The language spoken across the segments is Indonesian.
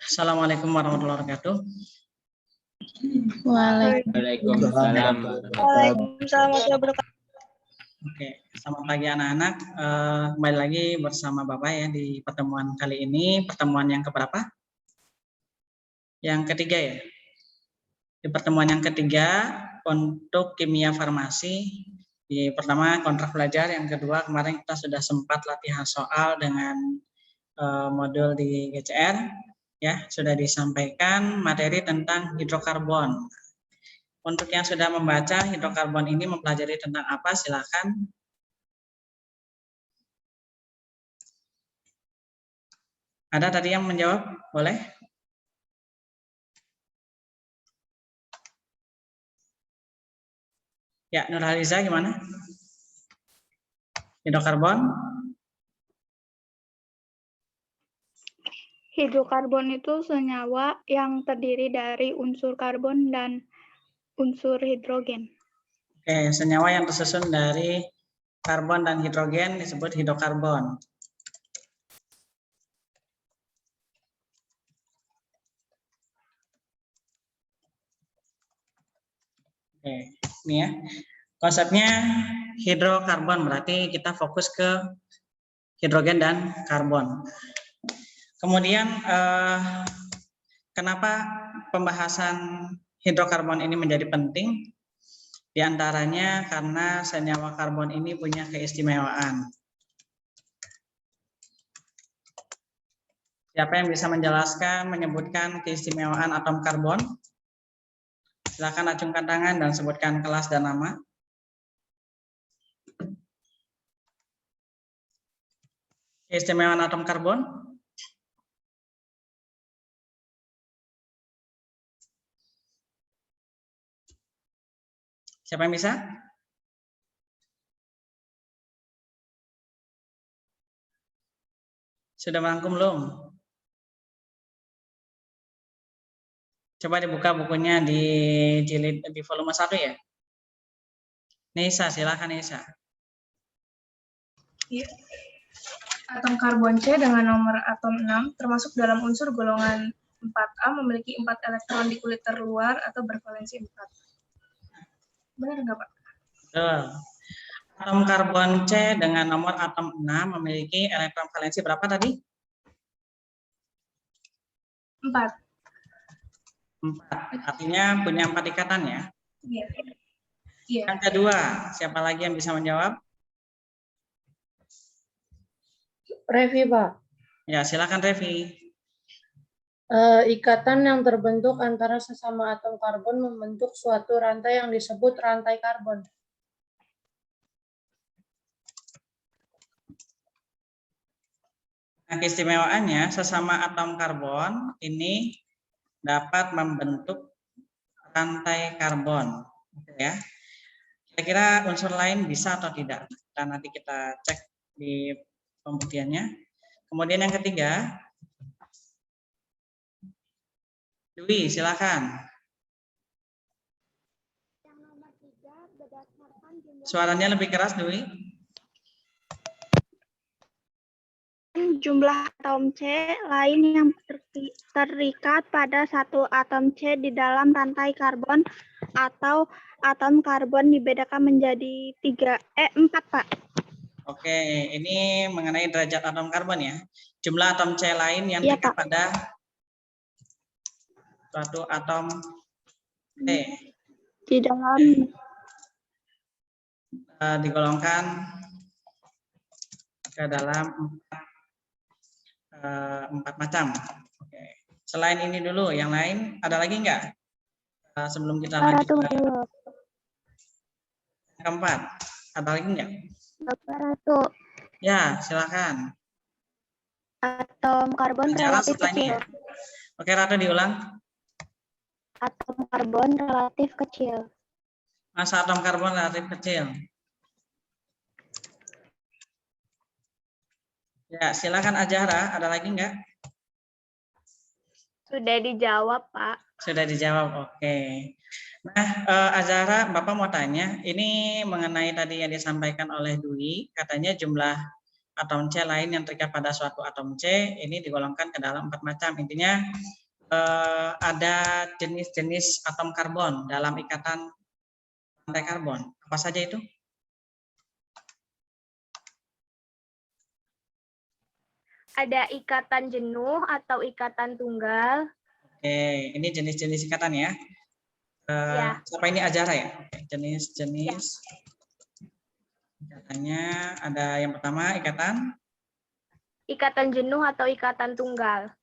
Assalamualaikum warahmatullahi wabarakatuh. Waalaikumsalam. Waalaikumsalam warahmatullahi wabarakatuh. Oke, selamat pagi anak-anak. Kembali lagi bersama Bapak ya di pertemuan kali ini. Pertemuan yang keberapa? Yang ketiga ya. Di pertemuan yang ketiga untuk kimia farmasi. Di pertama kontrak belajar, yang kedua kemarin kita sudah sempat latihan soal dengan modul di GCR. Ya, sudah disampaikan materi tentang hidrokarbon. Untuk yang sudah membaca hidrokarbon ini mempelajari tentang apa, silakan. Ada tadi yang menjawab? Boleh? Ya, Nurhaliza gimana? Hidrokarbon? Hidrokarbon itu senyawa yang terdiri dari unsur karbon dan unsur hidrogen. Oke, senyawa yang tersusun dari karbon dan hidrogen disebut hidrokarbon. Oke, ini ya. Konsepnya hidrokarbon berarti kita fokus ke hidrogen dan karbon. Kemudian kenapa pembahasan hidrokarbon ini menjadi penting? Di antaranya karena senyawa karbon ini punya keistimewaan. Siapa yang bisa menjelaskan, menyebutkan keistimewaan atom karbon? Silakan acungkan tangan dan sebutkan kelas dan nama. Keistimewaan atom karbon? Siapa yang bisa? Sudah merangkum belum? Coba dibuka bukunya di jilid di volume 1 ya. Nisa, silakan Nisa. Ya. Atom karbon C dengan nomor atom 6 termasuk dalam unsur golongan 4A memiliki 4 elektron di kulit terluar atau bervalensi 4. Benar nggak, Pak? Betul. Atom karbon C dengan nomor atom 6 memiliki elektron valensi berapa tadi? 4. 4. Artinya punya 4 ikatan ya? Iya. Iya. Yang kedua, siapa lagi yang bisa menjawab? Revi, Pak. Ya, silakan Revi. Ikatan yang terbentuk antara sesama atom karbon membentuk suatu rantai yang disebut rantai karbon. Nah, keistimewaannya sesama atom karbon ini dapat membentuk rantai karbon, ya. Kira-kira unsur lain bisa atau tidak? Dan nanti kita cek di pembuktiannya. Kemudian yang ketiga, Dwi, silakan. Suaranya lebih keras, Dwi. Jumlah atom C lain yang terikat pada satu atom C di dalam rantai karbon atau atom karbon dibedakan menjadi 4, Pak. Oke, ini mengenai derajat atom karbon ya. Jumlah atom C lain yang Iya, terikat Pak. pada suatu atom C Di dalam digolongkan ke dalam 4 macam. Oke. Selain ini dulu, yang lain ada lagi enggak? Sebelum kita lanjut ke keempat, ada lagi enggak? Ratu. Ya, silakan. Atom karbon Bicara relatif setelah ini kecil. ya. Oke, Ratu diulang. Atom karbon relatif kecil. Masa atom karbon relatif kecil? Ya, silakan Ajara, ada lagi enggak? Sudah dijawab, Pak. Sudah dijawab, oke. Nah, Azhara, Bapak mau tanya, ini mengenai tadi yang disampaikan oleh Dwi, katanya jumlah atom C lain yang terikat pada suatu atom C ini digolongkan ke dalam 4 macam. Intinya ada jenis-jenis atom karbon dalam ikatan rantai karbon. Apa saja itu? Ada ikatan jenuh atau ikatan tunggal. Oke, ini jenis-jenis ikatan ya. Ya. Siapa ini Azara ya? Oke, jenis-jenis ikatannya ada yang pertama ikatan Jenuh atau ikatan tunggal.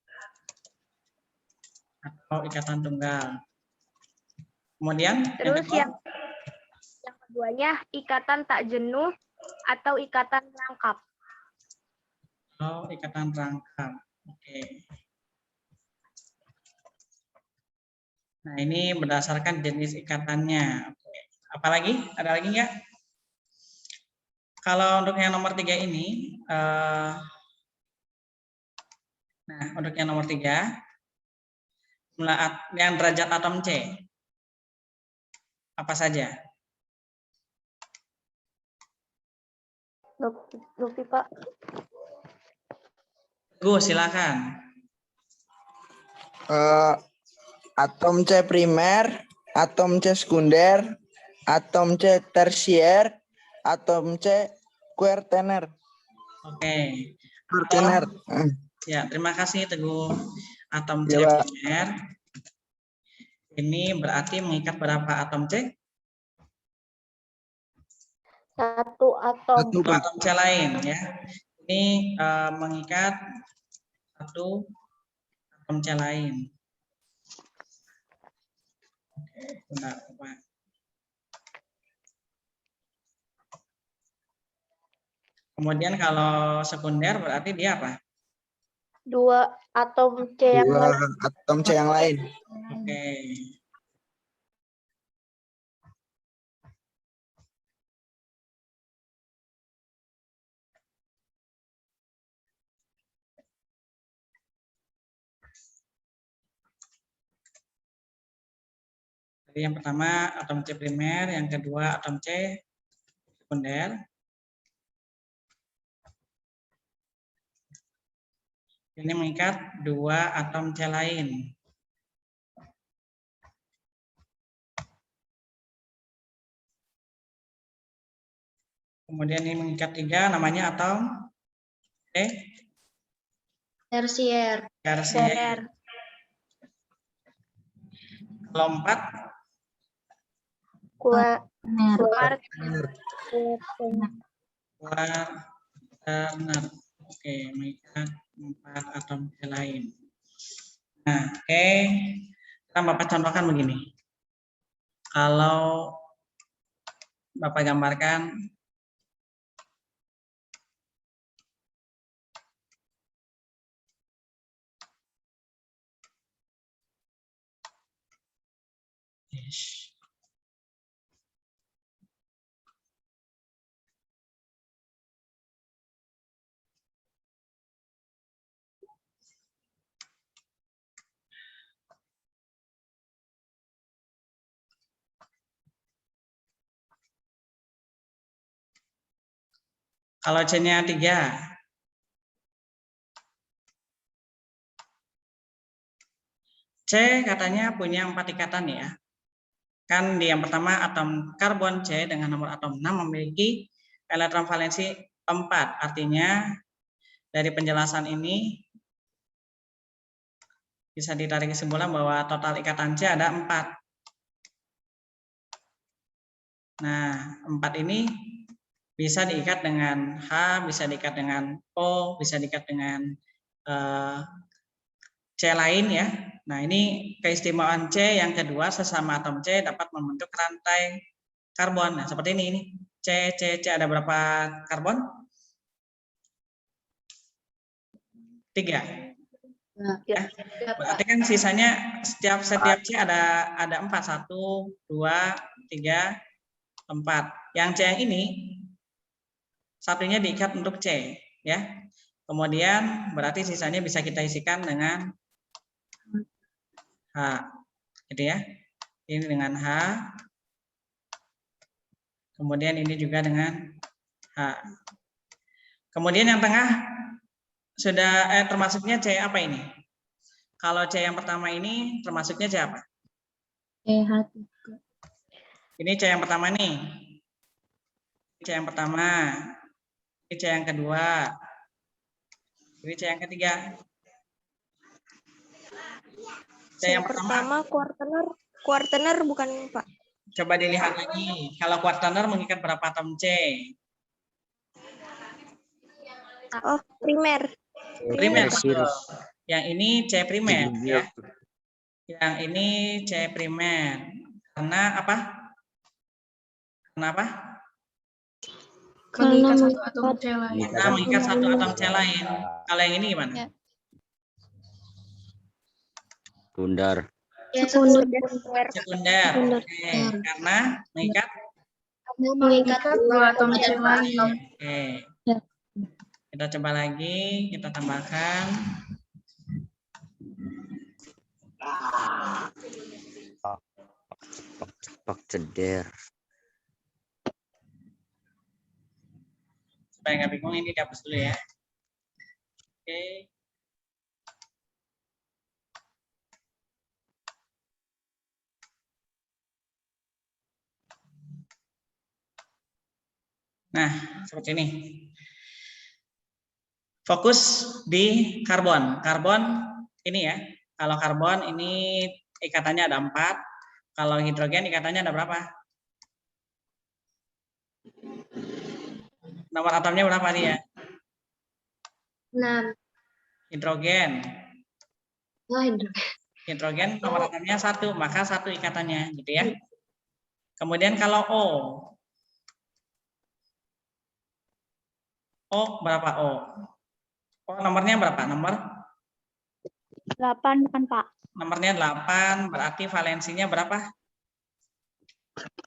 Kemudian Terus yang keduanya ikatan tak jenuh atau ikatan rangkap. ikatan rangkap. Oke. Nah, ini berdasarkan jenis ikatannya. Oke. Apalagi? Ada lagi nggak? Kalau untuk yang nomor 3 ini, nah untuk yang nomor 3, yang derajat atom C, apa saja? Lutfi, Pak. Silakan. Atom C primer, atom C sekunder, atom C tersier, atom C kuartener. Oke. Kuartener. Ya, terima kasih Teguh. Atom C Ya, Pak. primer ini berarti mengikat berapa atom C? Satu atom. Satu, Pak. Atom C lain ya. Ini mengikat satu atom C lain. Oke, bentar, Pak. Kemudian kalau sekunder berarti dia apa? Dua atom C yang Dua lain. atom C yang lain. Oke. Jadi yang pertama atom C primer, yang kedua atom C sekunder. Ini mengikat dua atom C lain. Kemudian ini mengikat 3, namanya atom C Tersier. tersier. Kalau 4 kuartener. Oke, mengikat 4 atom C lain. Nah, oke. Kita Bapak contohkan begini. Kalau Bapak gambarkan kalau C-nya 3. C katanya punya 4 ikatan ya. Kan di yang pertama atom karbon C dengan nomor atom 6 memiliki elektron valensi 4. Artinya dari penjelasan ini bisa ditarik kesimpulan bahwa total ikatan C ada 4. Nah, 4 ini bisa diikat dengan H, bisa diikat dengan O, bisa diikat dengan C lain ya. Nah, ini keistimewaan C yang kedua, sesama atom C dapat membentuk rantai karbon. Nah, seperti ini. C ada berapa karbon? 3. Ya. Berarti kan sisanya setiap C ada 4. 1, 2, 3, 4. Yang C yang ini satunya diikat untuk C ya. Kemudian berarti sisanya bisa kita isikan dengan H, gitu ya. Ini dengan H. Kemudian ini juga dengan H. Kemudian yang tengah sudah termasuknya C apa ini? Kalau C yang pertama ini termasuknya C apa? CH3. Ini C yang pertama nih. Ini C yang pertama. Ini C yang kedua. Ini C yang ketiga. C yang pertama Kuartener bukan Pak? coba dilihat lagi. Kalau kuartener mengikat berapa atom C? Oh, primer. Primer. Betul. Yang ini C primer ya. Yang ini C primer. Karena apa? Kenapa? Mengikat satu atom C lain. Karena mengikat satu atom C lain. Kalau yang ini gimana? Ya. Sekunder. Sekunder. Oke. Karena mengikat Mengikat dua atom C lain. Oke. Kita coba lagi, kita tambahkan. Cepak ceder. Supaya nggak bingung, ini dihapus dulu ya. Oke. Nah, seperti ini. Fokus di karbon. Karbon ini ya. Kalau karbon ini ikatannya ada 4. Kalau hidrogen ikatannya ada berapa? Nomor atomnya berapa dia? 6. Hidrogen. Wah, Hidrogen nomor atomnya 1, maka 1 ikatannya, gitu ya. Kemudian kalau O. O berapa O? O nomornya berapa? Nomor 8 bukan Pak? nomornya 8, berarti valensinya berapa?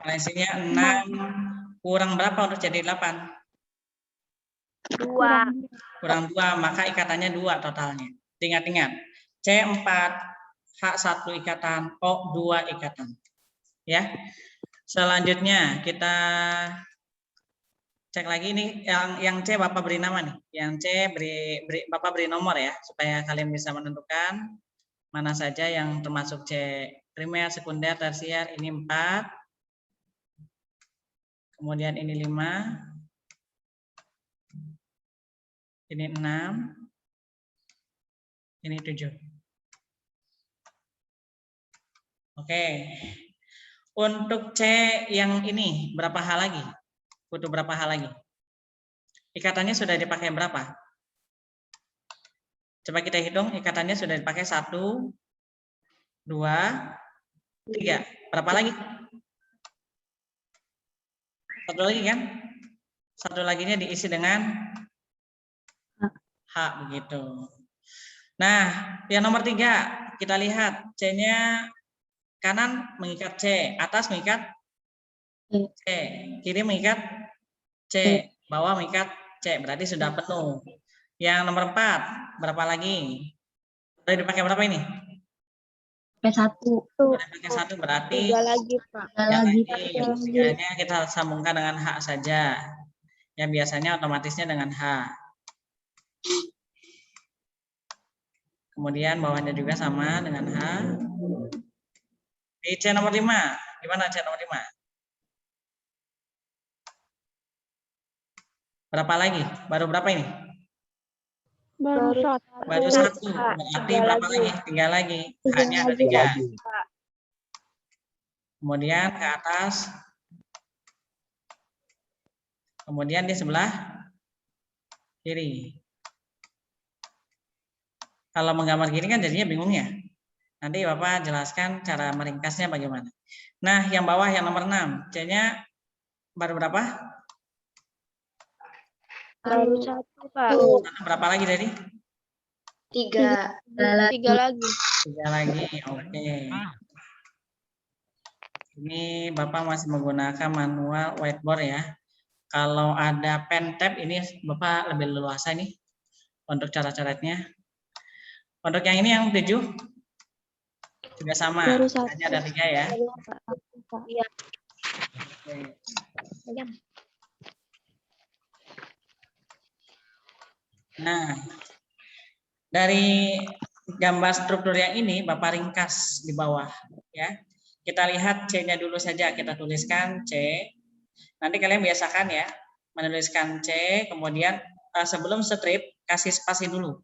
Valensinya 6. Kurang berapa untuk jadi 8? 2. Kurang 2, maka ikatannya 2 totalnya. Ingat-ingat, C4, H1 ikatan, O2 ikatan. Ya. Selanjutnya kita cek lagi ini yang C Bapak beri nama nih. Yang C Bapak beri nomor ya, supaya kalian bisa menentukan mana saja yang termasuk C primer, sekunder, tersier. Ini 4. Kemudian ini 5. Ini 6. Ini 7. Oke. Untuk C yang ini berapa H lagi? Butuh berapa H lagi? Ikatannya sudah dipakai berapa? Coba kita hitung, ikatannya sudah dipakai 1, 2, 3. Berapa lagi? 1 lagi kan? 1 laginya diisi dengan H begitu. Nah, yang nomor 3 kita lihat C-nya kanan mengikat C, atas mengikat C, kiri mengikat C, bawah mengikat C, berarti sudah penuh. Yang nomor 4 berapa lagi? Sudah dipakai berapa ini? Pakai 1. Sudah pakai 1 berarti 3 lagi Pak. Tiganya kita sambungkan dengan H saja. Yang biasanya otomatisnya dengan H. Kemudian bawahnya juga sama dengan H. Di C nomor 5. Gimana C nomor 5? Berapa lagi? Baru berapa ini? Baru 1. Baru 1. Berarti berapa lagi? 3 lagi. H-nya ada 3. Kemudian ke atas. Kemudian di sebelah kiri. Kalau menggambar gini kan jadinya bingung ya. Nanti Bapak jelaskan cara meringkasnya bagaimana. Nah, yang bawah yang nomor 6. C-nya baru berapa? Baru 1 Pak. Berapa lagi tadi? 3. 3 lagi. 3 lagi. Oke. Ini Bapak masih menggunakan manual whiteboard ya. Kalau ada pen tab ini Bapak lebih leluasa nih untuk cara-caranya. Untuk yang ini yang 7 juga sama. Hanya ada 3 ya. Iya. Oke. Nah, dari gambar struktur yang ini Bapak ringkas di bawah ya. Kita lihat C-nya dulu saja, kita tuliskan C. Nanti kalian biasakan ya, menuliskan C, kemudian sebelum strip kasih spasi dulu.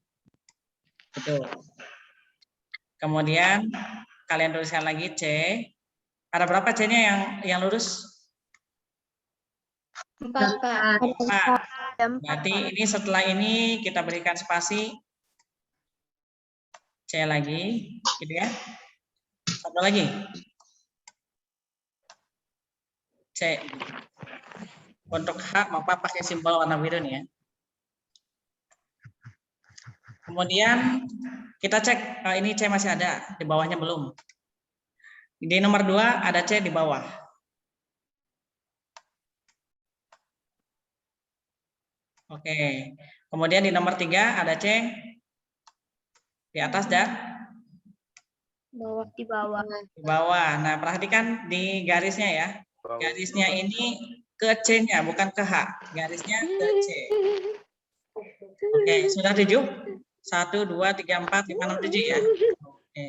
Betul. Kemudian kalian tuliskan lagi C. Ada berapa C-nya yang lurus? 4, Pak. 4. Berarti ini setelah ini kita berikan spasi C lagi, gitu ya. Satu lagi. C. Untuk H, Bapak pakai simbol warna biru nih ya. Kemudian kita cek, ini C masih ada, di bawahnya belum. Di nomor 2 ada C di bawah. Oke, kemudian di nomor 3 ada C di atas dan Di bawah. di bawah. Nah, perhatikan di garisnya ya. Garisnya ini ke C-nya, bukan ke H. Garisnya ke C. Oke, sudah 7? 1, 2, 3, 4, 5, 6, 7 ya. Oke.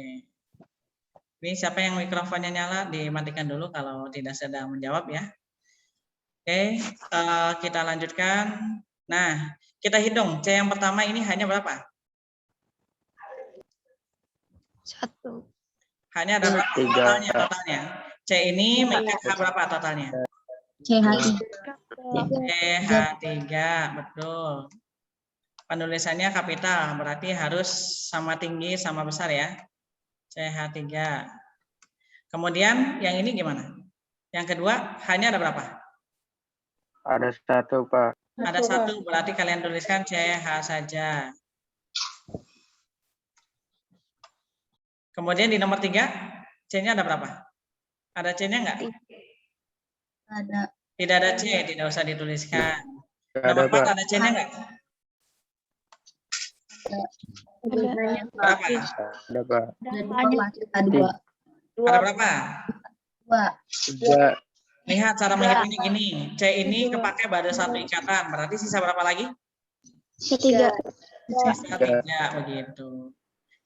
Ini siapa yang mikrofonnya nyala, dimatikan dulu kalau tidak sedang menjawab ya. Oke, kita lanjutkan. Nah, kita hitung. C yang pertama ini hanya berapa? 1. Hanya ada berapa 3. totalnya? C ini mengikat H berapa totalnya? CH3, betul. Penulisannya kapital, berarti harus sama tinggi, sama besar ya. CH3. Kemudian yang ini gimana? Yang kedua, hanya ada berapa? Ada 1, Pak. Ada 1, berarti kalian tuliskan CH saja. Kemudian di nomor 3, C-nya ada berapa? Ada C-nya enggak? Ada. Tidak ada C, tidak usah dituliskan. Ada, Nomor 4 Pak. ada C-nya enggak? Berapa? Ada, Pak. Ada 2. Ada berapa? 3. Lihat cara menghitungnya gini. C ini kepakai pada satu ikatan, berarti sisa berapa lagi? 3. Sisa 3, begitu.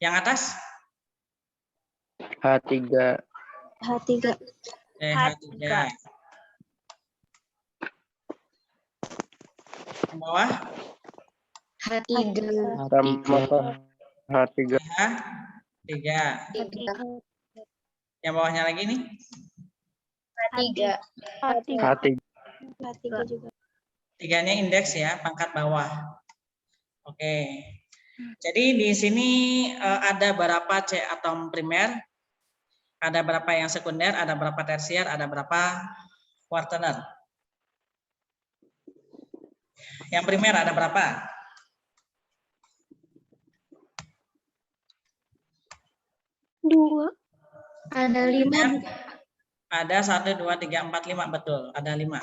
Yang atas? H3. H3. CH3. Yang bawah? H3. Sama H3. CH3. Yang bawahnya lagi nih? H3. H3. juga. 3-nya indeks ya, pangkat bawah. Oke. Jadi di sini ada berapa C atom primer? Ada berapa yang sekunder, ada berapa tersier, ada berapa kuartener. Yang primer ada berapa? Dua. Ada 5. Ada 1, 2, 3, 4, 5, betul. Ada 5.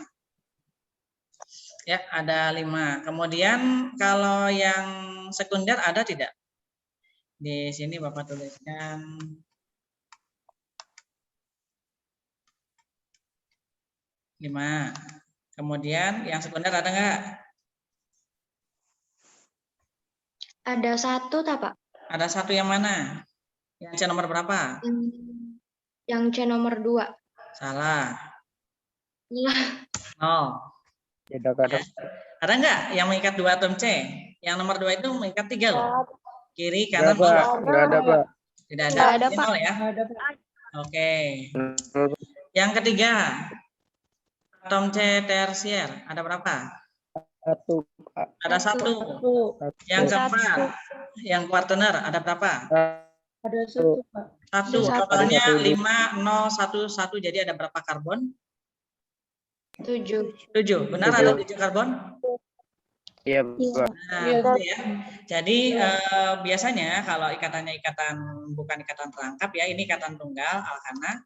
Ya, ada 5. Kemudian kalau yang sekunder ada tidak? Di sini Bapak tuliskan. Lima. Kemudian yang sekunder ada nggak? Ada 1, Pak. Ada 1 yang mana? Yang C nomor berapa? Yang C nomor 2. Salah. Iya. 0. Tidak ada. Ada nggak yang mengikat 2 atom C? Yang nomor 2 itu mengikat 3 loh. Kiri, Enggak, kanan, Pak. bawah. Enggak ada, Pak. Tidak ada. Nggak ada, Ini Pak. 0 ya. Oke. Yang ketiga, atom C tersier ada berapa? 1, Pak. Ada 1. Yang keempat, yang kuartener ada berapa? Ada 1, Pak. 1. Totalnya 5, 0, 1, 1. Jadi ada berapa karbon? 7. 7. Benar ada 7 karbon? Iya, Pak. Nah, betul ya. Jadi biasanya kalau ikatannya bukan ikatan terangkap ya, ini ikatan tunggal alkana.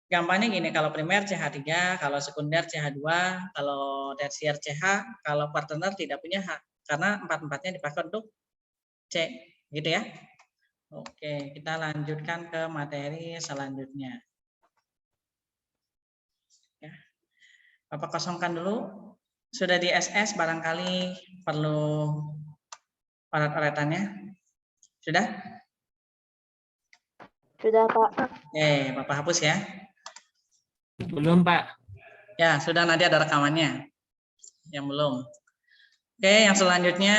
Gampangnya gini, kalau primer CH3, kalau sekunder CH2, kalau tersier CH, kalau kuartener tidak punya H karena empat-empatnya dipakai untuk C, gitu ya. Oke, kita lanjutkan ke materi selanjutnya. Ya. Bapak kosongkan dulu Sudah di SS barangkali perlu oret-oretannya. Sudah? Sudah, Pak. Oke, Bapak hapus ya. Belum, Pak. Ya, sudah, nanti ada rekamannya. Yang belum. Oke, yang selanjutnya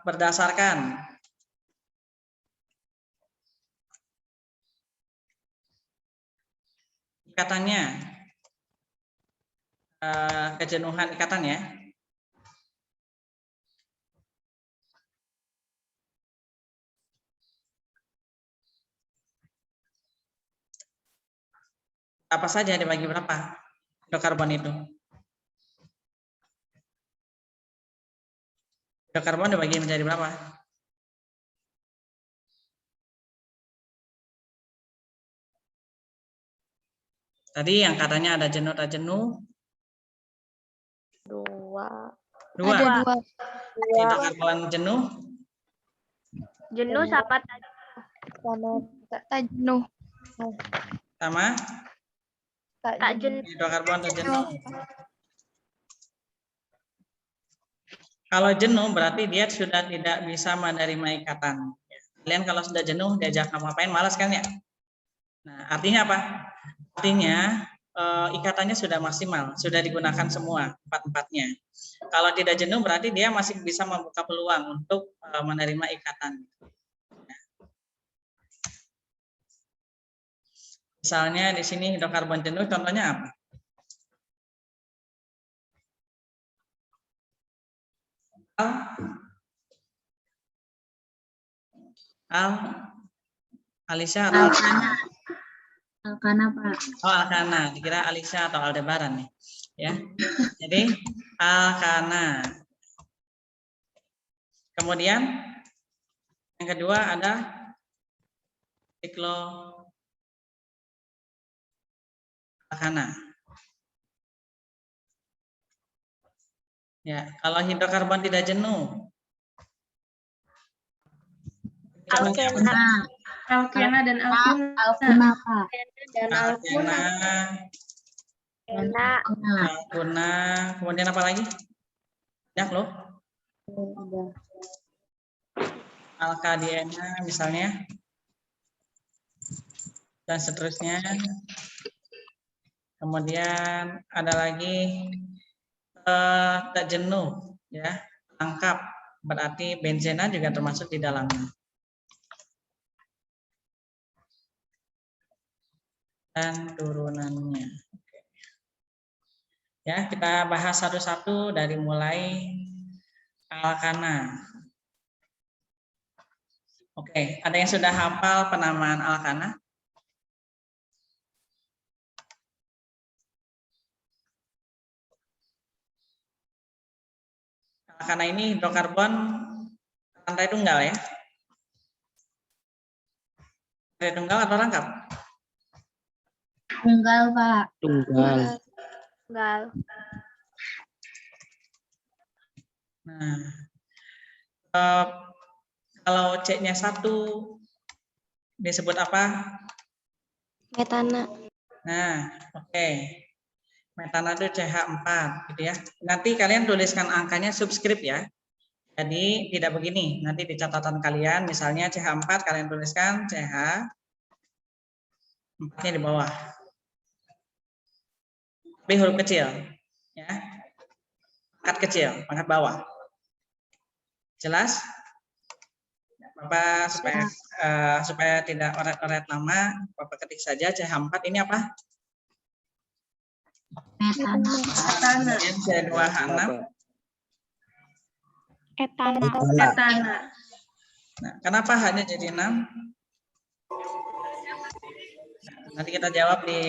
berdasarkan ikatannya, kejenuhan ikatan ya. Apa saja dibagi berapa hidrokarbon itu? Hidrokarbon dibagi menjadi berapa? Tadi yang katanya ada jenuh tak jenuh? Dua. Dua. Ada dua. Hidrokarbon jenuh? Jenuh sama Tak jenuh. Sama tak jenuh. hidrokarbon tak jenuh. Kalau jenuh berarti dia sudah tidak bisa menerima ikatan. Kalian kalau sudah jenuh diajak ngapain malas kan ya? Nah, artinya apa? Artinya ikatannya sudah maksimal, sudah digunakan semua empat-empatnya. Kalau tidak jenuh berarti dia masih bisa membuka peluang untuk menerima ikatan. Misalnya di sini hidrokarbon jenuh, contohnya apa? Alisa atau Alkana, Pak. Oh, Alkana, dikira Alisa atau Aldebaran nih, ya. Jadi Alkana. Kemudian yang kedua ada sikloalkana. Ya, kalau hidrokarbon tidak jenuh. Alkena. Alkena dan alkuna. Alkuna, Pak. Dan Alkena, Alkena. alkuna, kemudian apa lagi? Banyak loh. Alkadiena misalnya. Dan seterusnya. Kemudian ada lagi tak jenuh, ya, lengkap, berarti benzena juga termasuk di dalamnya. Dan turunannya. Ya, kita bahas satu-satu dari mulai alkana. Oke, ada yang sudah hafal penamaan alkana? Alkana ini hidrokarbon rantai tunggal ya. Rantai tunggal atau rangkap? Tunggal, Pak. Tunggal. Tunggal. Nah, kalau C-nya 1 disebut apa? Metana. Nah, oke. Metana itu CH4 gitu ya. Nanti kalian tuliskan angkanya subscript ya. Jadi tidak begini, nanti di catatan kalian misalnya CH4 kalian tuliskan CH4-nya di bawah. Tapi huruf kecil ya. Pangkat kecil, pangkat bawah. Jelas? Bapak supaya tidak oret-oret lama, Bapak ketik saja CH4 ini apa? Metana. Kemudian C2H6. Etana. Etana. Nah, kenapa hanya jadi 6? Nanti kita jawab di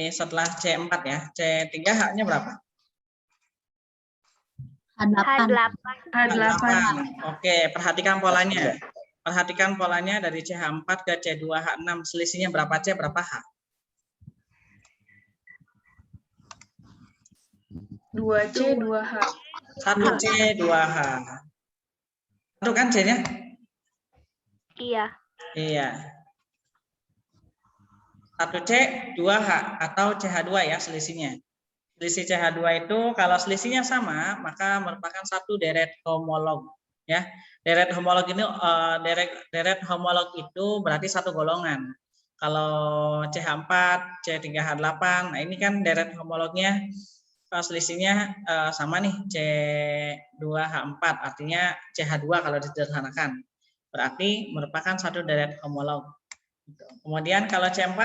setelah C4 ya. C3 H-nya berapa? H8. H8. Oke, perhatikan polanya. Perhatikan polanya dari CH4 ke C2H6. Selisihnya berapa C, berapa H? 2C, 2H. 1C, 2H. Satu kan C-nya? Iya. Iya. 1C, 2H atau CH2 ya selisihnya. Selisih CH2 itu kalau selisihnya sama, maka merupakan satu deret homolog. Ya, deret homolog ini deret homolog itu berarti satu golongan. Kalau CH4, C3H8, nah ini kan deret homolognya selisihnya sama nih, C2H4, artinya CH2 kalau disederhanakan. Berarti merupakan satu deret homolog. Kemudian kalau C4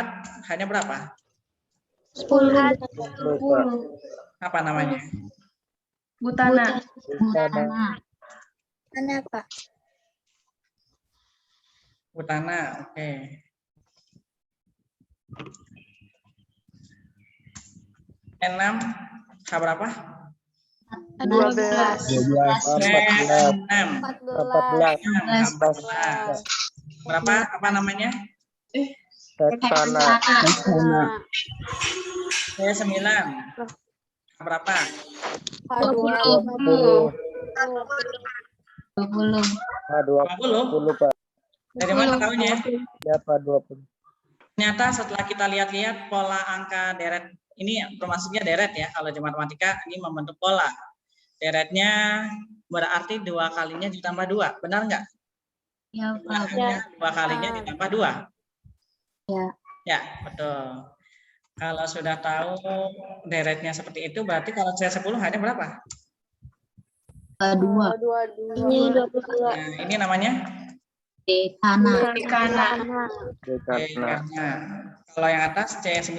hanya berapa? 10. Apa namanya? Butana. Mana, Pak? Butana, oke. N6 H berapa? 12. 6. 14. Berapa? Apa namanya? Hektana. C9. H berapa? 20. 20. 20 Pak. Dari mana tahunya? Ya Pak 20. Ternyata setelah kita lihat-lihat pola angka deret, ini termasuknya deret ya, kalau di matematika ini membentuk pola. Deretnya berarti 2 kalinya ditambah 2, benar nggak? Ya, Pak. 2 kalinya ditambah 2. Ya. Ya, betul. Kalau sudah tahu deretnya seperti itu, berarti kalau C10 hanya berapa? 2. Ini 22. Nah, ini namanya Dekana. Dekana. Dekana. Kalau yang atas C9,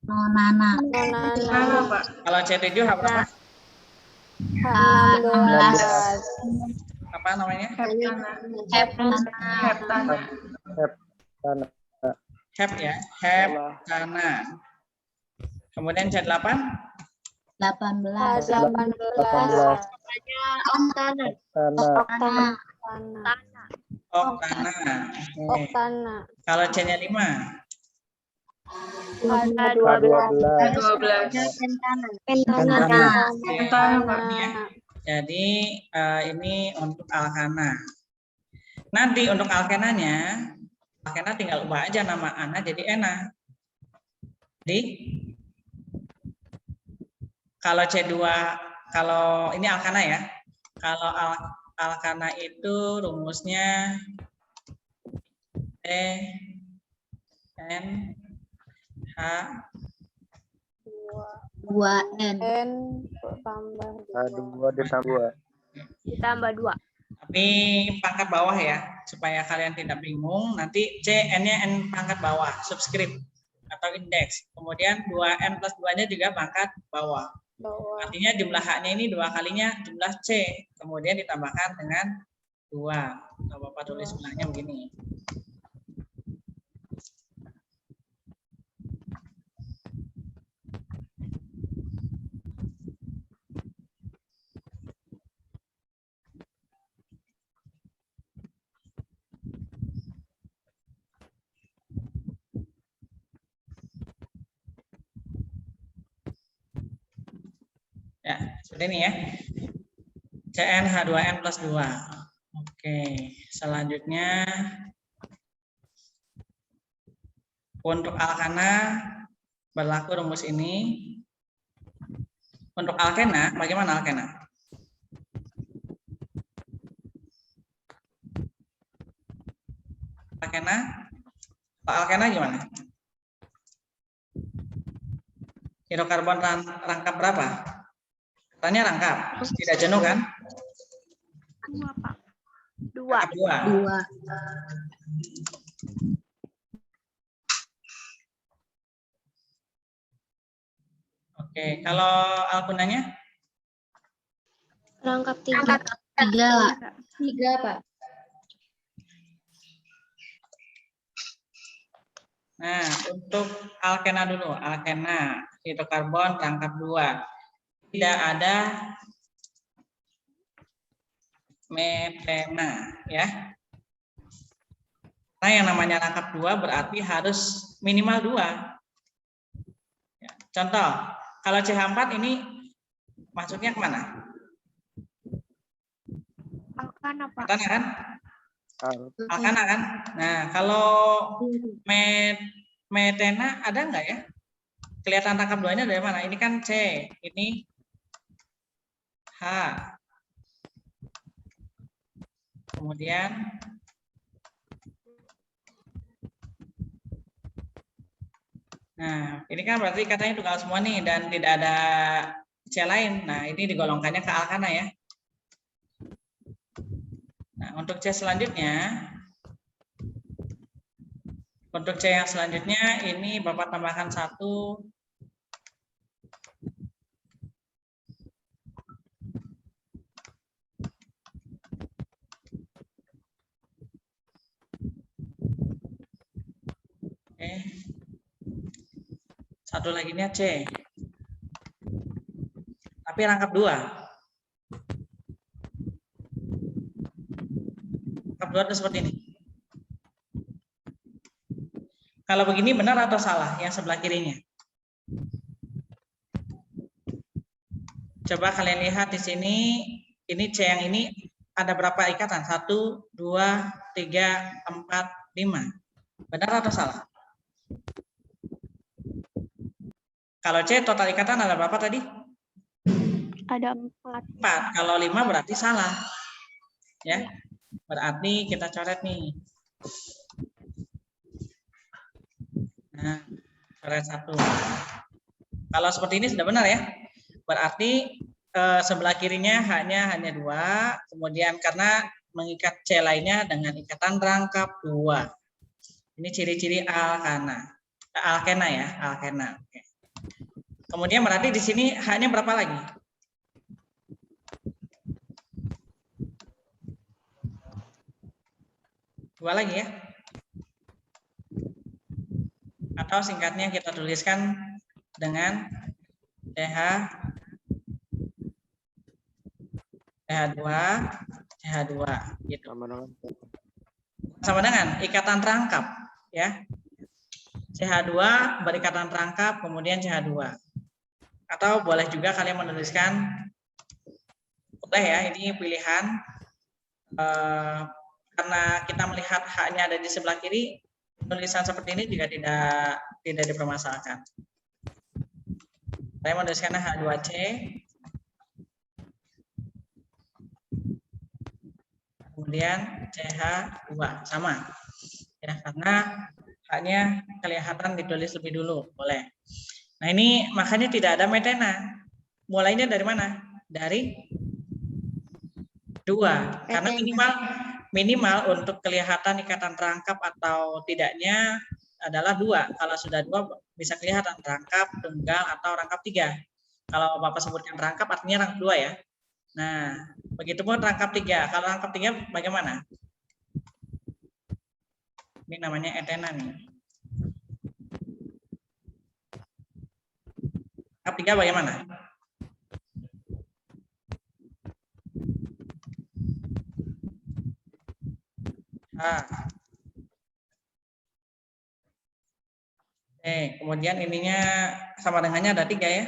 Nonana. Nana, Pak. kalau C7 berapa? 16. Apa namanya? Heptana. Heptana. Heptana. Heptana. Hep ya, heptana. Kemudian C8, 18. 18. Oktana. Hektana. oktana. Oke. Kalau C-nya 5, Ada 12. 12. Pentana. Heptana, Pak. jadi ini untuk alkana. Nanti untuk alkenanya, alkena tinggal ubah aja nama ana jadi ena. Jadi kalau C2, kalau ini alkana ya. Kalau alkana itu rumusnya N H 2N. A2 ditambah 2. Ditambah 2. tapi pangkat bawah ya, supaya kalian tidak bingung. Nanti C N-nya N pangkat bawah, subscript atau indeks. Kemudian 2N plus 2-nya juga pangkat bawah. Artinya jumlah H-nya ini 2 kalinya jumlah C, kemudian ditambahkan dengan 2. Kalau Bapak tulis sebelahnya begini. Ya, seperti ini ya. Cn H2N plus 2. Oke, selanjutnya untuk alkana berlaku rumus ini. Untuk alkena, bagaimana alkena? Alkena gimana? Hidrokarbon rangkap berapa? Katanya rangkap, tidak jenuh kan? 2. 2. Oke, kalau alkunanya? Rangkap 3. 3, Pak. Nah, untuk alkena dulu, alkena hidrokarbon rangkap 2. Tidak ada metena ya. Nah, yang namanya rangkap 2 berarti harus minimal 2. Ya, contoh, kalau CH4 ini masuknya kemana? Alkana, Pak. Alkana kan? Alkana kan? Nah, kalau metena ada nggak ya? kelihatan rangkap 2-nya dari mana? Ini kan C, ini H. Kemudian nah, ini kan berarti katanya tunggal semua nih dan tidak ada C lain. Nah, ini digolongkannya ke alkana ya. Nah, untuk C selanjutnya, untuk C yang selanjutnya ini Bapak tambahkan 1. Oke. Satu lagi nya C. Tapi rangkap 2. Rangkap 2 itu seperti ini. Kalau begini benar atau salah yang sebelah kirinya? Coba kalian lihat di sini, ini C yang ini ada berapa ikatan? 1, 2, 3, 4, 5. Benar atau salah? Kalau C total ikatan ada berapa tadi? Ada 4. 4. Kalau 5 berarti salah. Ya. Berarti kita coret nih. Nah, coret 1. Kalau seperti ini sudah benar ya. Berarti sebelah kirinya hanya 2, kemudian karena mengikat C lainnya dengan ikatan rangkap 2. Ini ciri-ciri alkana. Alkena ya, alkena. Oke. Kemudian berarti di sini hanya berapa lagi? 2 lagi ya. Atau singkatnya kita tuliskan dengan CH2 gitu. Sama dengan ikatan rangkap ya. CH2 berikatan rangkap kemudian CH2. Atau boleh juga kalian menuliskan, boleh ya, ini pilihan karena kita melihat haknya ada di sebelah kiri, tulisan seperti ini juga tidak dipermasalahkan. Saya menuliskan H2C kemudian CH2 sama ya, karena haknya kelihatan ditulis lebih dulu, boleh. Nah, ini makanya tidak ada metena. Mulainya dari mana? Dari 2. Karena minimal untuk kelihatan ikatan rangkap atau tidaknya adalah 2. Kalau sudah 2 bisa kelihatan rangkap, tunggal, atau rangkap 3. Kalau Bapak sebutkan rangkap artinya rangkap 2 ya. Nah, begitu pun rangkap 3. Kalau rangkap 3 bagaimana? Ini namanya etena nih. Rangkap 3 bagaimana? Kemudian ininya sama dengannya ada 3 ya.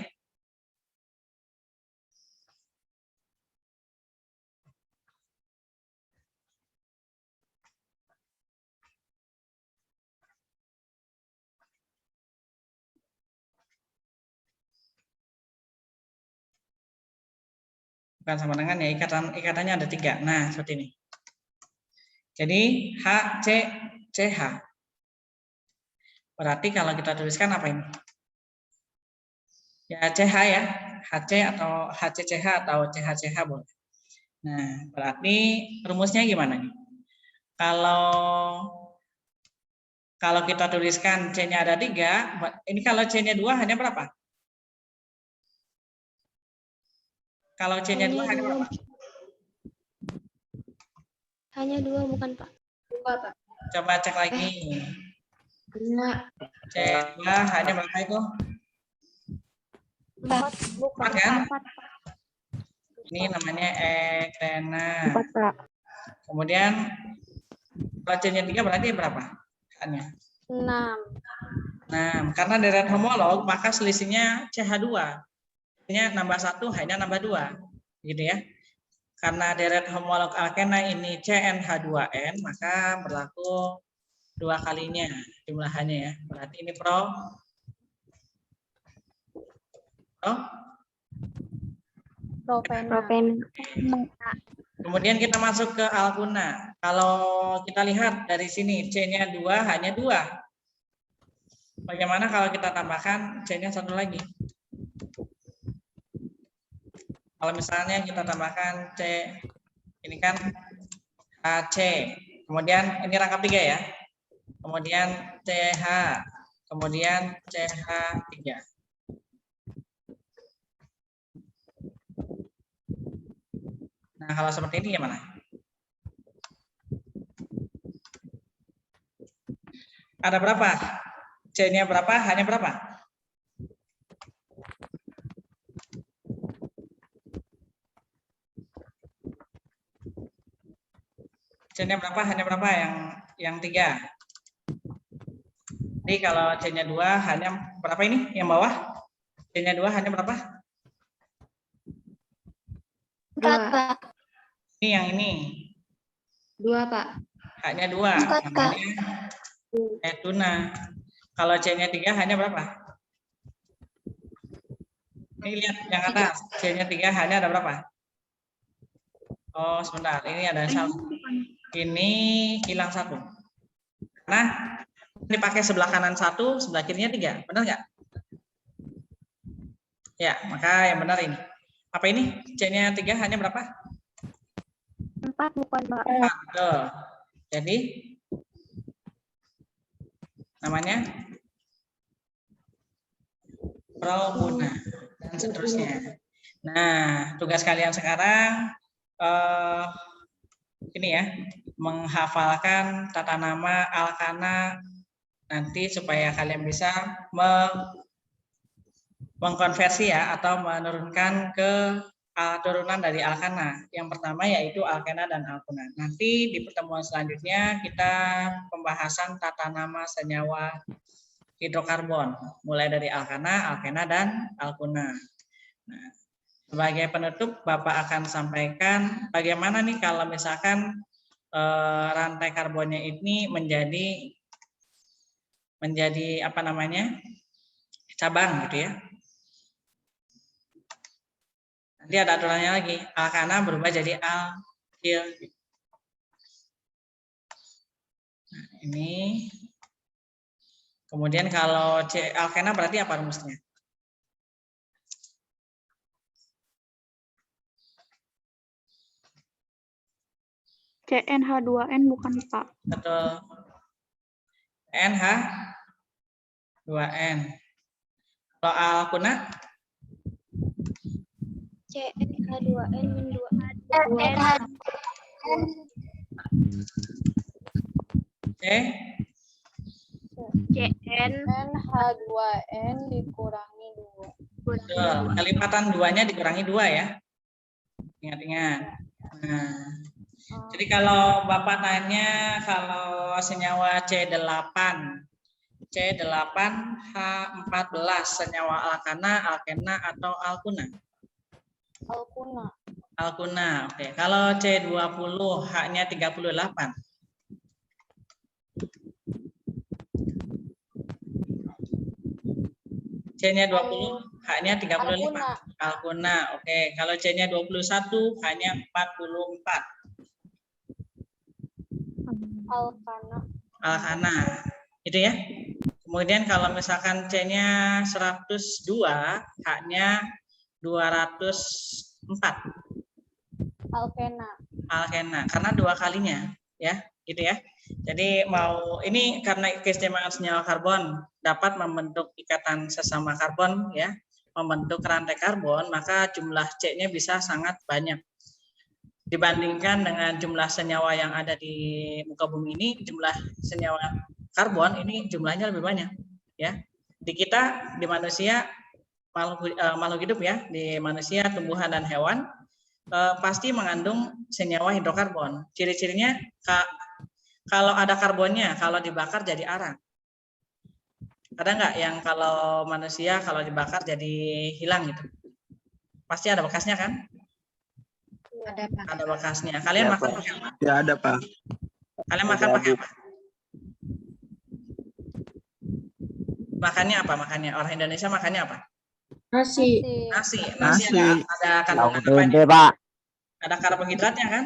Bukan sama dengan ya, ikatannya ada 3. Nah, seperti ini. Jadi HC CH. Berarti kalau kita tuliskan apa ini? Ya CH ya, HC atau HCCH atau CHCH boleh. Nah, berarti rumusnya gimana nih? Kalau kita tuliskan C-nya ada 3, ini kalau C-nya 2 hanya berapa? Kalau C-nya 2 hanya berapa? Hanya 2 bukan Pak? 2 Pak. Coba cek lagi. C2 hanya berapa itu? 4 bukan 4 kan? 4. Ini namanya etena. 4 Pak. Kemudian kalau C-nya 3 berarti berapa? Hanya 6. 6. Karena deret homolog maka selisihnya CH2. Artinya nambah 1 hanya nambah 2. Gitu ya. Karena deret homolog alkena ini CnH2n maka berlaku 2 kalinya jumlahannya ya. Berarti ini atau Propena. kemudian kita masuk ke alkuna. Kalau kita lihat dari sini C-nya 2, hanya 2. Bagaimana kalau kita tambahkan C-nya satu lagi? Kalau misalnya kita tambahkan C, ini kan HC, kemudian ini rangkap 3 ya. Kemudian CH, kemudian CH3. Nah, kalau seperti ini gimana? Ada berapa? C-nya berapa? Hanya berapa? C-nya berapa? Hanya berapa? Yang 3. Jadi kalau C-nya 2 hanya berapa ini? Yang bawah? C-nya 2 hanya berapa? 4, Pak. Ini yang ini. 2, Pak. Hanya 2. 4, Kak. Namanya tuna. Kalau C-nya 3 hanya berapa? Ini lihat yang atas. C-nya 3 hanya ada berapa? Oh, sebentar. Ini ada satu. Ini hilang 1. Nah, dipakai sebelah kanan 1, sebelah kirinya 3. Benar nggak? Ya, maka yang benar ini. Apa ini? C-nya 3 hanya berapa? 4 bukan, Pak. 4. Betul. Jadi namanya propuna dan seterusnya. Nah, tugas kalian sekarang ini ya, menghafalkan tata nama alkana nanti supaya kalian bisa mengkonversi ya atau menurunkan ke turunan dari alkana. Yang pertama yaitu alkena dan alkuna. Nanti di pertemuan selanjutnya kita pembahasan tata nama senyawa hidrokarbon mulai dari alkana, alkena dan alkuna. Nah, sebagai penutup Bapak akan sampaikan bagaimana nih kalau misalkan rantai karbonnya ini menjadi apa namanya? Cabang gitu ya. Nanti ada aturannya lagi, alkana berubah jadi alkil. Nah, ini. Kemudian kalau alkena berarti apa rumusnya? CnH2n bukan, Pak. Betul. NH2n. Kalau alkuna? CnH2n min 2. C? CnH2n dikurangi 2. Betul. Kelipatan 2-nya dikurangi 2 ya. Ingat-ingat. Nah, jadi kalau Bapak tanya kalau senyawa C8 H14 senyawa alkana, alkena atau alkuna? Alkuna. Alkuna. Oke. Kalau C20 H-nya 38. C-nya 20, H-nya 35. Alkuna. Oke. Kalau C-nya 21, H-nya 44. Alkana. Alkana. Itu ya. Kemudian kalau misalkan C-nya 102, H-nya 204. Alkena. Alkena. Karena 2 kalinya, ya, gitu ya. Jadi ini karena keistimewaan senyawa karbon dapat membentuk ikatan sesama karbon, ya, membentuk rantai karbon, maka jumlah C-nya bisa sangat banyak. Dibandingkan dengan jumlah senyawa yang ada di muka bumi ini, jumlah senyawa karbon ini jumlahnya lebih banyak, ya. Di kita, di manusia, makhluk hidup ya, di manusia, tumbuhan dan hewan pasti mengandung senyawa hidrokarbon. Ciri-cirinya kalau ada karbonnya, kalau dibakar jadi arang. Ada nggak yang kalau manusia kalau dibakar jadi hilang gitu? Pasti ada bekasnya kan? Ada, Pak. Ada bekasnya. Kalian Ya, makan Pak. pakai apa? Ya ada, Pak. Kalian makan pakai apa? Makannya apa? Makannya orang Indonesia makannya apa? Nasi. Nasi Nasi. ada kandungan apa Tempe, nih? Pak. Ada karbohidratnya kan?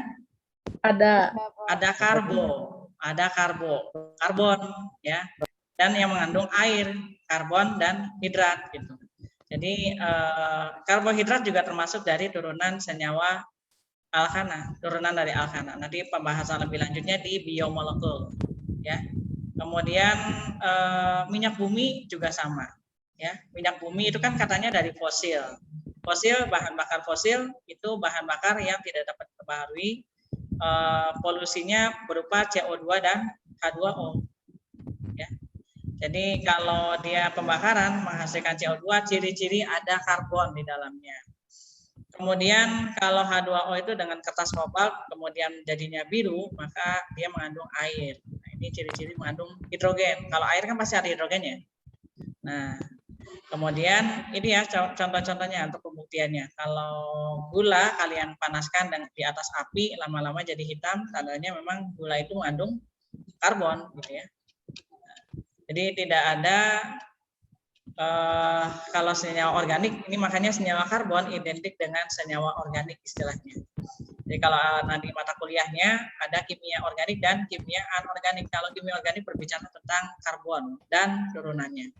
Ada. Ada karbon ya. Dan yang mengandung air, karbon dan hidrat gitu. Jadi karbohidrat juga termasuk dari turunan senyawa alkana, turunan dari alkana. Nanti pembahasan lebih lanjutnya di biomolekul ya. Kemudian minyak bumi juga sama ya. Minyak bumi itu kan katanya dari fosil. Bahan bakar fosil itu bahan bakar yang tidak dapat diperbaharui. Polusinya berupa CO2 dan H2O ya. Jadi kalau dia pembakaran menghasilkan CO2, ciri-ciri ada karbon di dalamnya. Kemudian kalau H2O itu dengan kertas kobalt kemudian jadinya biru, maka dia mengandung air. Nah, ini ciri-ciri mengandung hidrogen. Kalau air kan pasti ada hidrogennya. Nah, kemudian ini ya contoh-contohnya untuk pembuktiannya. Kalau gula kalian panaskan dan di atas api lama-lama jadi hitam, tandanya memang gula itu mengandung karbon gitu ya. Jadi tidak ada kalau senyawa organik, ini makanya senyawa karbon identik dengan senyawa organik istilahnya. Jadi kalau nanti mata kuliahnya ada kimia organik dan kimia anorganik. Kalau kimia organik berbicara tentang karbon dan turunannya.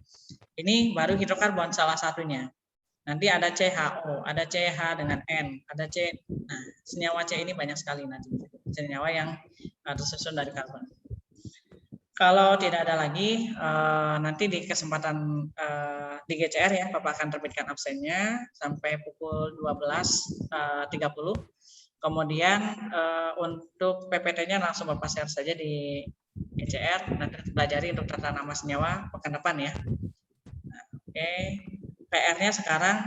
Ini baru hidrokarbon salah satunya. Nanti ada CHO, ada CH dengan N, ada C. Nah, senyawa C ini banyak sekali nanti. Senyawa yang tersusun dari karbon. Kalau tidak ada lagi, nanti di kesempatan di GCR ya, Bapak akan terbitkan absennya sampai pukul 12.30. Kemudian untuk PPT-nya langsung Bapak share saja di GCR, nanti pelajari untuk tata nama senyawa pekan depan ya. Nah, oke, PR-nya sekarang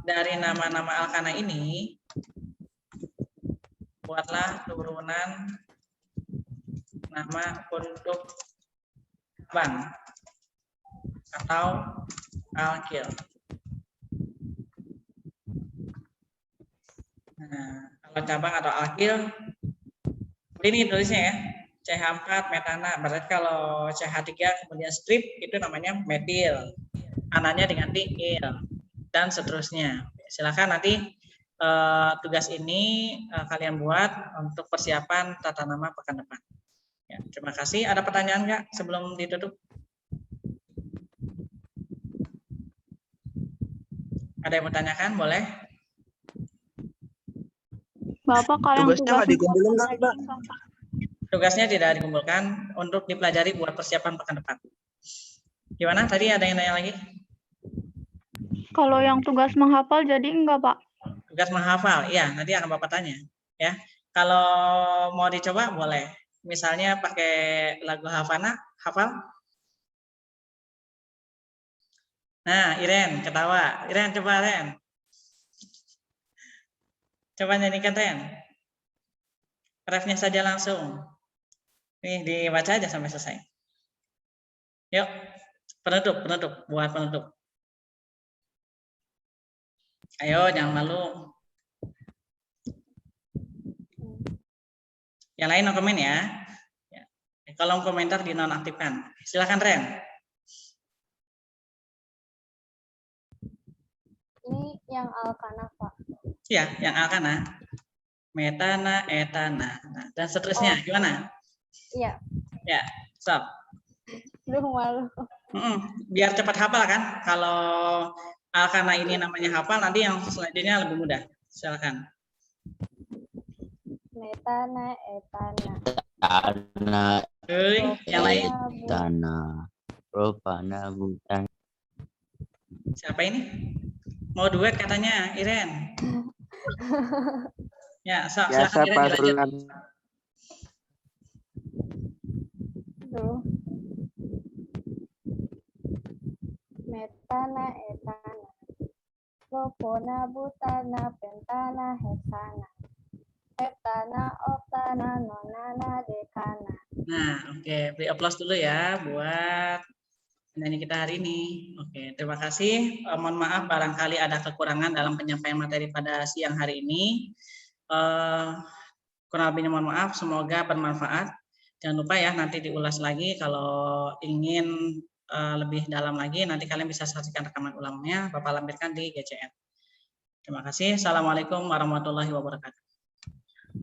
dari nama-nama alkana ini, buatlah turunan nama untuk cabang atau alkil. Nah, kalau cabang atau alkil, ini tulisnya ya, CH4 metana. Berarti kalau CH3 kemudian strip itu namanya metil. Ananya diganti il dan seterusnya. Silakan nanti tugas ini kalian buat untuk persiapan tata nama pekan depan. Ya, terima kasih. Ada pertanyaan nggak sebelum ditutup? Ada yang bertanyakan? Boleh. Bapak kalau yang Tugasnya nggak dikumpulin kan, Mbak? Tugasnya tidak dikumpulkan untuk dipelajari buat persiapan pekan depan. Gimana? Tadi ada yang nanya lagi? Kalau yang tugas menghafal jadi enggak, Pak? Tugas menghafal, ya nanti akan Bapak tanya. Ya, kalau mau dicoba boleh. Misalnya pakai lagu Havana, hafal? Nah, Iren ketawa. Iren coba Ren. Coba nyanyikan Ren. Refnya saja langsung. Nih dibaca aja sampai selesai. Yuk, penutup, buat penutup. Ayo, jangan malu. Yang lain no komen ya. Kolom komentar dinonaktifkan. Silakan Ren. Ini yang alkana, Pak. Ya, yang alkana. Metana, etana. Nah, dan seterusnya. Gimana? Iya. Ya, stop. Duh, malu. Biar cepat hafal kan. Kalau alkana ini namanya hafal, nanti yang selanjutnya lebih mudah. Silakan. Metana, etana. Tanah, Yang lain. tanah, propana, butan. Siapa ini? Mau duet katanya, Iren. Ya, Biasa silakan Pak Iren dilanjut. Sunan. Duh. Metana, etana. Propona, butana, pentana, hexana. Heptana, oktana, nonana, dekana. Nah, oke. Beri aplaus dulu ya buat penyanyi kita hari ini. Oke, terima kasih. Mohon maaf barangkali ada kekurangan dalam penyampaian materi pada siang hari ini. Kurang lebihnya mohon maaf. Semoga bermanfaat. Jangan lupa ya nanti diulas lagi kalau ingin lebih dalam lagi, nanti kalian bisa saksikan rekaman ulangnya, Bapak lampirkan di GCN. Terima kasih. Assalamualaikum warahmatullahi wabarakatuh.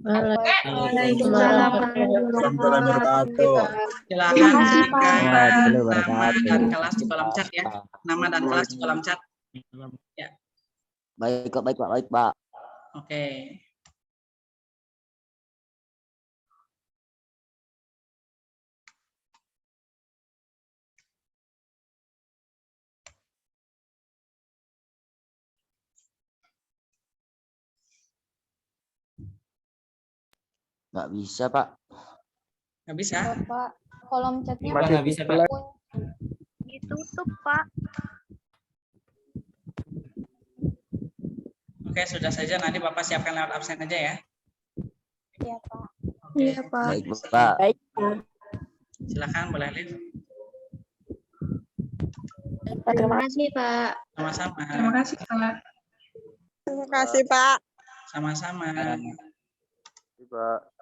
Waalaikumsalam warahmatullahi wabarakatuh. Silakan berikan Warahmatullahi nama wabarakatuh. dan kelas di kolom chat ya. Nama dan kelas di kolom chat. Baik, Pak, baik, Pak, baik, Pak. Oke. Nggak bisa, Pak. Nggak bisa. Bapak, kolom chatnya Masih Nggak bisa, Pak. Ditutup, Pak. Oke, sudah saja. Nanti Bapak siapkan lewat absen aja ya. ya, Pak. Oke. Iya, Pak. Baik, Pak. Silakan, boleh Alif. Terima kasih, Pak. Sama-sama. Terima kasih, Pak. Terima kasih, Pak. Sama-sama. Pak.